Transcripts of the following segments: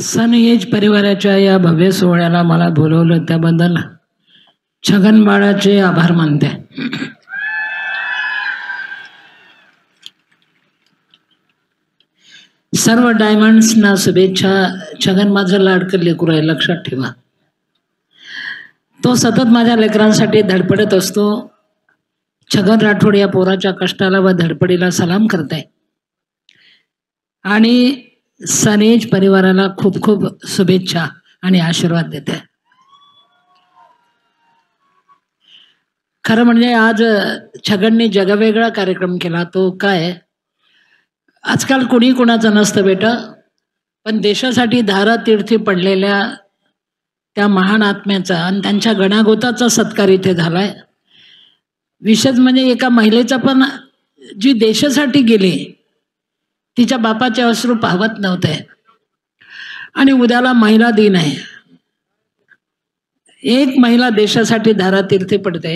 सनएज परिवाराच्या या भव्य सोहळ्याला मला बोलवलं त्याबद्दल छगन बाळाचे आभार मानते। सर्व डायमंड्सना शुभेच्छा। छगन माझं लाडकं लेकरू आहे, लक्षात ठेवा। तो सतत माझ्या लेकरांसाठी धडपडत असतो। छगन राठोड या पोराच्या कष्टाला व धडपडीला सलाम करते आणि सनेज परिवाराला खूप खूप शुभेच्छा आणि आशीर्वाद देते। खरं म्हणजे आज छगनने जगवेगळा कार्यक्रम केला। तो काय, आजकाल कोणी कोणाचं नसतं बेटा, पण देशासाठी धारातीर्थी पडलेल्या त्या महान आत्म्याचा आणि त्यांच्या गणागोताचा सत्कार इथे झालाय। विशेष म्हणजे एका महिलेचा पण, जी देशासाठी गेली, तिच्या बापाचे अश्रू पाहत नव्हते आणि उद्याला महिला दिन आहे। एक महिला देशासाठी धारातीर्थी पडते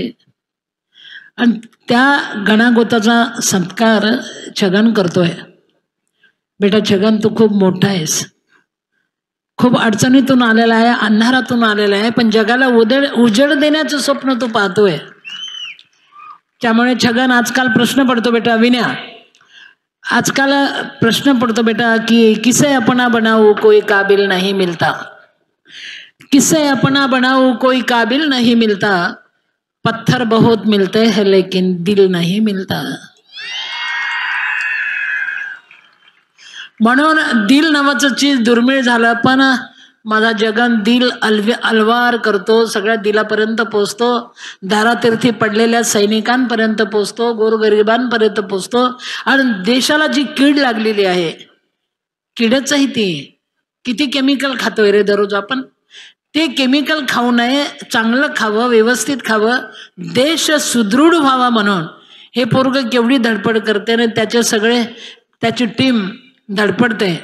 आणि त्या गणागोताचा सत्कार छगन करतोय। बेटा छगन, तू खूप मोठा आहेस, खूप अडचणीतून आलेला आहे, अंधारातून आलेला आहे, पण जगाला उजेड देण्याचं स्वप्न तू पाहतोय। त्यामुळे छगन, आजकाल प्रश्न पडतो बेटा, विन्या, आजकाल प्रश्न पड़तो बेटा कि किसे अपना बनाऊं कोई काबिल नहीं मिलता, किसे अपना बनाऊं कोई काबिल नहीं मिलता, पत्थर बहुत मिलते हैं लेकिन दिल नहीं मिलता। म्हणून दिल नावाचं चीज दुर्मिळ झालं, पण माझा जगन दिल अलवार करतो, सगळ्या दिलापर्यंत पोचतो, धारातीर्थी पडलेल्या सैनिकांपर्यंत पोचतो, गोरगरिबांपर्यंत पोचतो। आणि देशाला जी कीड लागलेली आहे, किडच आहे ती, किती केमिकल खातोय रे दररोज आपण। ते केमिकल खाऊ नये, चांगलं खावं, व्यवस्थित खावं, देश सुदृढ व्हावा म्हणून हे पोरग केवढी धडपड करते आणि त्याची टीम धडपडते।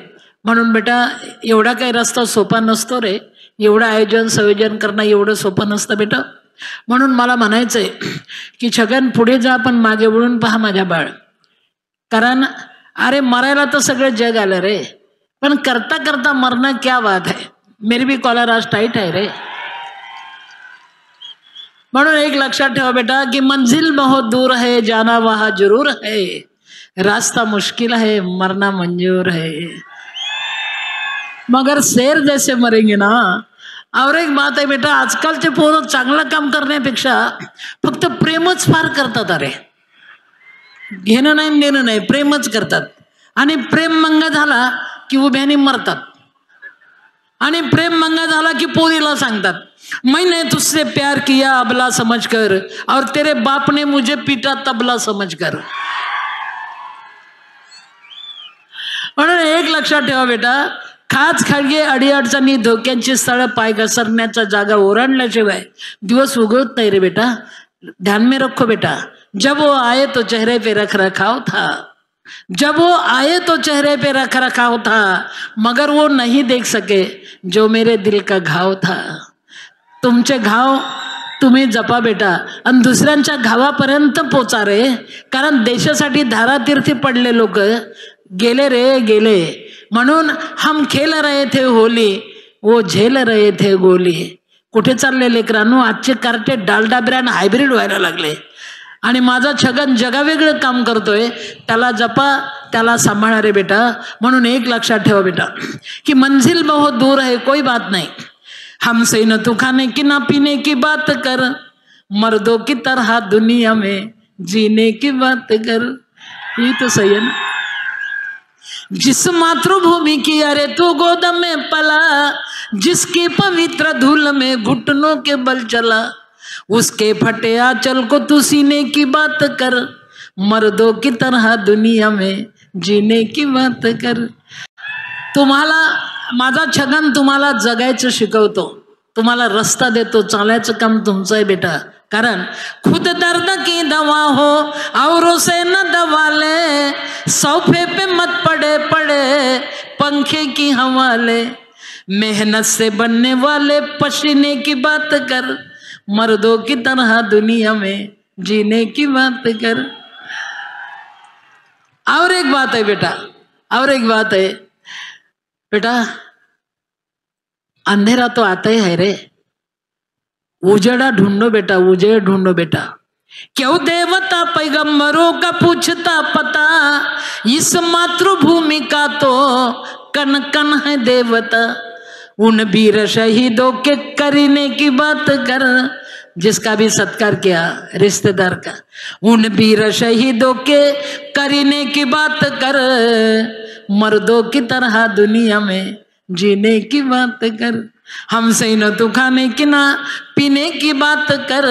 म्हणून बेटा, एवढा काही रस्ता सोपा नसतो रे, एवढं आयोजन संयोजन करणं एवढं सोपं नसतं बेटा। म्हणून मला म्हणायचंय की छगन, पुढे जा पण मागे वळून पहा माझ्या बाळ, कारण अरे मरायला तर सगळं जग आलं रे, पण करता करता मरना क्या बात है, मेरी भी कॉलर आज टाइट है रे। म्हणून एक लक्षात ठेवा बेटा कि मंजिल बहुत दूर है, जाना वहां जरूर है, रास्ता मुश्किल है, मरना मंजूर है, मगर शेर जैसे मरेंगे ना। और एक बात है बेटा, आजकालचे पोरं चांगलं काम करण्यापेक्षा फक्त प्रेमच फार करतात। अरे घेणं नाही देणं नाही, प्रेमच करतात। आणि प्रेम मंगा झाला की उभ्याने मरतात, आणि प्रेम मंगा झाला की पोरीला सांगतात, मैंने तुझसे प्यार किया अबला समझकर, और तेरे बाप ने मुझे पीटा तबला समझकर। म्हणून एक लक्षात ठेवा बेटा, खाच खळगे अडीअडचणी धोक्यांची स्थळ पाय घसरण्याचा जागा ओरांडल्याशिवाय दिवस उगवत नाही रे बेटा। ध्यान में रखो बेटा, जब वो आए तो चेहरे पे रख रखाव था, जब वो आए तो चेहरे पे रख रखाव था, मगर वो नहीं देख सके जो मेरे दिल का घाव था। तुमचे घाव तुम्ही जपा बेटा आणि दुसऱ्यांच्या घावापर्यंत पोचा रे, कारण देशासाठी धारातीर्थी पडले लोक गेले रे गेले। म्हणून हम खेल रहे थे होली, वो झेल रहे थे गोली। कुठे चालले लेकरांनो, आजचे कार्टे डालडा ब्रँड हायब्रिड व्हायला लागले आणि माझा छगन जगावेगळं काम करतोय, त्याला जपा, त्याला सांभाळा रे बेटा। म्हणून एक लक्षात ठेवा बेटा कि मंजिल बहुत दूर है, कोई बात नहीं, हमसे न तू खाने की ना पीने की बात कर, मर्दों की तरह दुनिया में जीने की बात कर। ये तो सही है ना। जिस मातृभूमि की अरे तू गोद में पला, जिसकी पवित्र धूल में घुटनों के बल चला, उसके फटे आंचल को तू सीने की बात कर, मर्दों की तरह दुनिया में जीने की बात कर। तुम्हाला माझा छगन तुम्हाला जगायचं शिकवतो, तुम्हाला रस्ता देतो, चालायचं काम तुमचं आहे बेटा। कारण खुद दर्द की दवा हो औरों से न दवा ले, सोफे पे मत पड़े पड़े पंखे की हवाले, मेहनत से बनने वाले पसीने की बात कर, मर्दों की तरह दुनिया में जीने की बात कर। और एक बात है बेटा, और एक बात है बेटा, अंधेरा तो आता ही है रे, उजेड़ा ढूंढो बेटा, उजेड़ ढूंढो बेटा। क्यों देवता पैगंबरों का पूछता पता, इस मातृभूमि का तो कन कन है देवता। उन वीर शहीदों के करने की बात कर, जिसका भी सत्कार किया रिश्तेदार का, उन वीर शहीदों के करने की बात कर, मर्दों की तरह दुनिया में जीने की बात कर। हमसे न तू खाने की ना पीने की बात कर,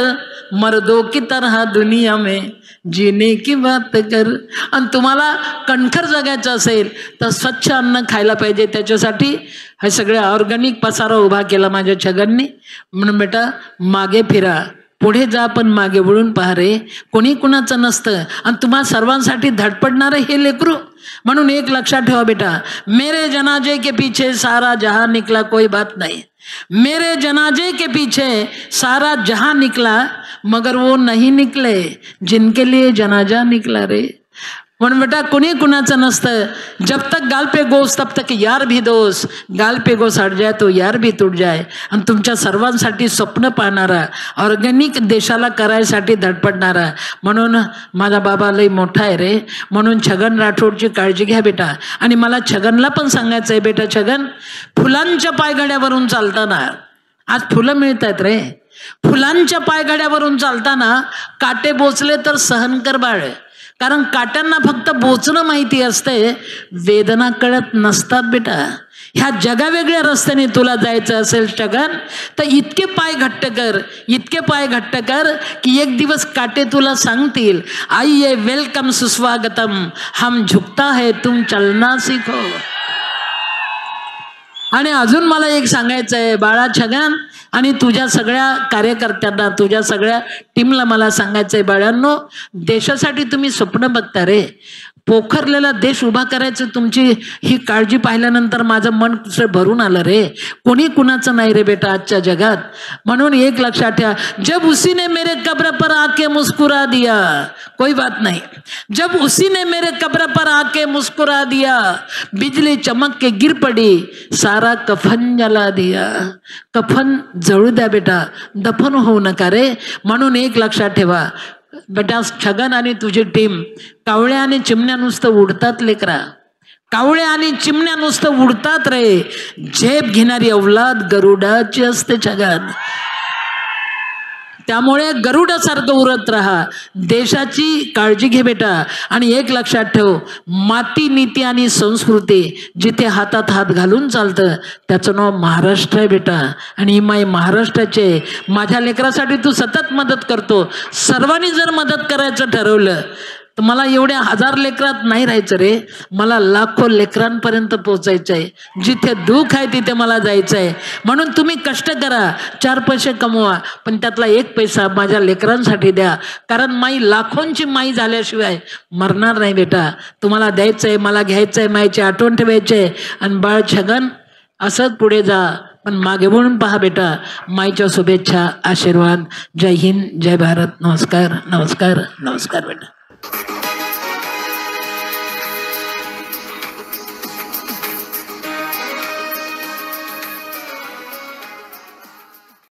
मर्दों की तरह दुनिया में जीने की बात कर। आणि तुम्हाला कणखर जगायचं असेल तर स्वच्छ अन्न खायला पाहिजे, त्याच्यासाठी हे सगळे ऑर्गॅनिक पसारा उभा केला माझ्या छगननी। म्हणून बेटा मागे फिरा, पुढे जा, पण मागे वळून पहा रे, कोणी कुणाचं नसतं आणि तुम्हा सर्वांसाठी धडपडणारं हे लेकरू। म्हणून एक लक्षात ठेवा बेटा, मेरे जनाजे के पीछे सारा जहां निकला कोई बात नहीं, मेरे जनाजे के पीछे सारा जहां निकला मगर वो नहीं निकले जिनके लिए जनाजा निकला रे। म्हणून बेटा कोणी कुणाचं नसतं, जब तक गाल पे गोस तब तक यार भी दोस्त, गाल पे गोस हट जाए तो यार भी तुट जाए। आणि तुमच्या सर्वांसाठी स्वप्न पाहणारा, ऑर्गॅनिक देशाला करायसाठी धडपडणारा, म्हणून माझा बाबा लई मोठा आहे रे। म्हणून छगन राठोडची काळजी घ्या बेटा। आणि मला छगनला पण सांगायचं आहे बेटा, छगन फुलांच्या पायघड्यावरून चालताना, आज फुलं मिळत आहेत रे, फुलांच्या पायघड्यावरून चालताना काटे बोचले तर सहन कर बाळ, कारण काट्यांना फक्त बोचणं माहिती असते, वेदना कळत नसतात बेटा। ह्या जगावेगळ्या रस्त्याने तुला जायचं असेल छगन, तर इतके पाय घट्ट कर, इतके पाय घट्ट कर की एक दिवस काटे तुला सांगतील, आइए वेलकम सुस्वागतम, हम झुकता है तुम चलना सीखो। आणि अजून मला एक सांगायचं आहे बाळा छगन, आणि तुझ्या सगळ्या कार्यकर्त्यांना, तुझ्या सगळ्या टीमला मला सांगायचं आहे बाळांनो, देशासाठी तुम्ही स्वप्न बघता रे, पोखरलेला देश उभा करायचं, तुमची ही काळजी पाहिल्यानंतर माझं मन भरून आलं रे। कोणी कुणाचं नाही रे बेटा आजच्या जगात। म्हणून एक लक्षात ठेवा, जब उसी ने मेरे कब्र पर आके मुस्कुरा दिया, कोई बात नहीं, जब उसी ने मेरे कब्र पर आके मुस्कुरा दिया, बिजली चमक के गिर पड़ी, सारा कफन जला दिया। कफन जळू द्या बेटा, दफन होऊ नका रे। म्हणून एक लक्षात ठेवा बेटा, छगन आणि तुझी टीम, कावळ्या आणि चिमण्या नुसतं उडतात लेकरा, कावळ्या आणि चिमण्या नुसतं उडतात रे, झेप घेणारी अवलाद गरुडाची असते छगन। त्यामुळे गरुडासारखं उरत राहा, देशाची काळजी घे बेटा। आणि एक लक्षात ठेव, माती नीती आणि संस्कृती जिथे हातात हात घालून चालतं त्याचं नाव महाराष्ट्र आहे बेटा। आणि ही माई महाराष्ट्राचे, माझ्या लेकरासाठी तू सतत मदत करतो। सर्वांनी जर मदत करायचं ठरवलं तर मला एवढ्या 1000 लेकरात नाही राहायचं रे, मला लाखो लेकरांपर्यंत पोहोचायचं आहे, जिथे दुःख आहे तिथे मला जायचं आहे। म्हणून तुम्ही कष्ट करा, 4 पैसे कमवा, पण त्यातला 1 पैसा माझ्या लेकरांसाठी द्या, कारण माई लाखोंची माई झाल्याशिवाय मरणार नाही बेटा। तुम्हाला द्यायचं आहे, मला घ्यायचं आहे, माईची आठवण ठेवायची आहे। आणि बाळ छगन असंच पुढे जा, पण मागे वळून पहा बेटा। माईच्या शुभेच्छा, आशीर्वाद। जय हिंद, जय भारत, नमस्कार, नमस्कार, नमस्कार बेटा।